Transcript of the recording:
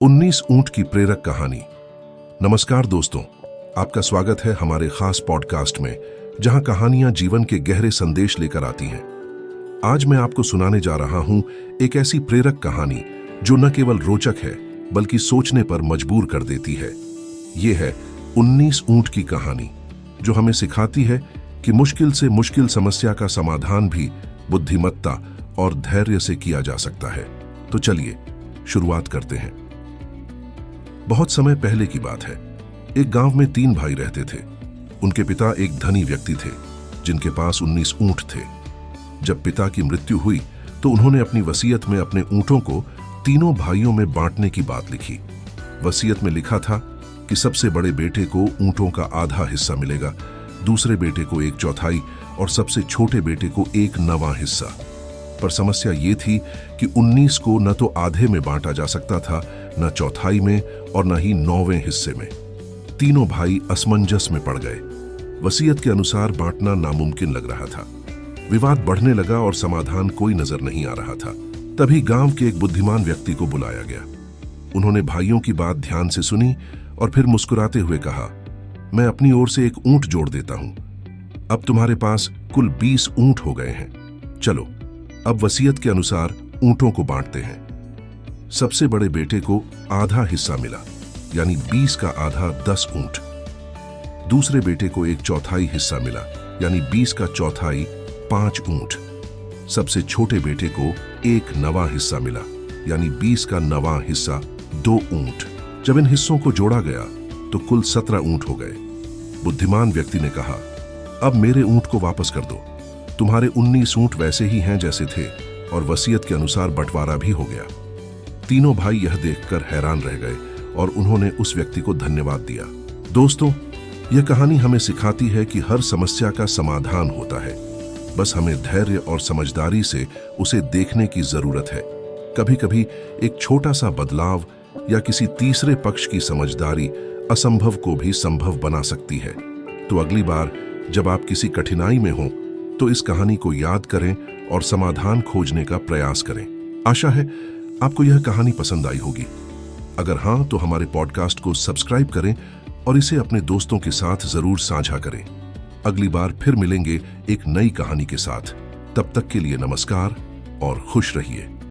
19 ऊंट की प्रेरक कहानी। नमस्कार दोस्तों, आपका स्वागत है हमारे खास पॉडकास्ट में, जहां कहानियां जीवन के गहरे संदेश लेकर आती हैं। आज मैं आपको सुनाने जा रहा हूं एक ऐसी प्रेरक कहानी जो न केवल रोचक है बल्कि सोचने पर मजबूर कर देती है। ये है 19 ऊंट की कहानी, जो हमें सिखाती है कि मुश्किल से मुश्किल समस्या का समाधान भी बुद्धिमत्ता और धैर्य से किया जा सकता है। तो चलिए शुरुआत करते हैं। बहुत समय पहले की बात है। एक गांव में 3 भाई रहते थे। उनके पिता एक धनी व्यक्ति थे जिनके पास 19 ऊंट थे। जब पिता की मृत्यु हुई तो उन्होंने अपनी वसीयत में अपने ऊंटों को तीनों भाइयों में बांटने की बात लिखी। वसीयत में लिखा था कि सबसे बड़े बेटे को ऊंटों का आधा हिस्सा मिलेगा, दूसरे बेटे को 1/4 और सबसे छोटे बेटे को 1/9 हिस्सा। पर समस्या ये थी कि 19 को न तो आधे में बांटा जा सकता था, न चौथाई में और न ही 9वें हिस्से में। तीनों भाई असमंजस में पड़ गए। वसीयत के अनुसार बांटना नामुमकिन लग रहा था। विवाद बढ़ने लगा और समाधान कोई नजर नहीं आ रहा था। तभी गांव के एक बुद्धिमान व्यक्ति को बुलाया गया। उन्होंने भाइयों की बात ध्यान से सुनी और फिर मुस्कुराते हुए कहा, मैं अपनी ओर से एक ऊंट जोड़ देता हूं। अब तुम्हारे पास कुल 20 ऊंट हो गए हैं। चलो अब वसीयत के अनुसार ऊंटों को बांटते हैं। सबसे बड़े बेटे को आधा हिस्सा मिला, यानी 20 का आधा 10 ऊंट। दूसरे बेटे को 1/4 हिस्सा मिला, यानी 20 का चौथाई 5 ऊंट। सबसे छोटे बेटे को 1/9 हिस्सा मिला, यानी 20 का 9वां हिस्सा 2 ऊंट। जब इन हिस्सों को जोड़ा गया तो कुल 17 ऊंट हो गए। बुद्धिमान व्यक्ति ने कहा, अब मेरे ऊंट को वापस कर दो। तुम्हारे 19 ऊंट वैसे ही हैं जैसे थे और वसीयत के अनुसार बंटवारा भी हो गया। तीनों भाई यह देखकर हैरान रह गए और उन्होंने उस व्यक्ति को धन्यवाद दिया। दोस्तों, यह कहानी हमें सिखाती है कि हर समस्या का समाधान होता है, बस हमें धैर्य और समझदारी से उसे देखने की जरूरत है। कभी कभी एक छोटा सा बदलाव या किसी तीसरे पक्ष की समझदारी असंभव को भी संभव बना सकती है। तो अगली बार जब आप किसी कठिनाई में हों तो इस कहानी को याद करें और समाधान खोजने का प्रयास करें। आशा है आपको यह कहानी पसंद आई होगी। अगर हां तो हमारे पॉडकास्ट को सब्सक्राइब करें और इसे अपने दोस्तों के साथ जरूर साझा करें। अगली बार फिर मिलेंगे एक नई कहानी के साथ। तब तक के लिए नमस्कार और खुश रहिए।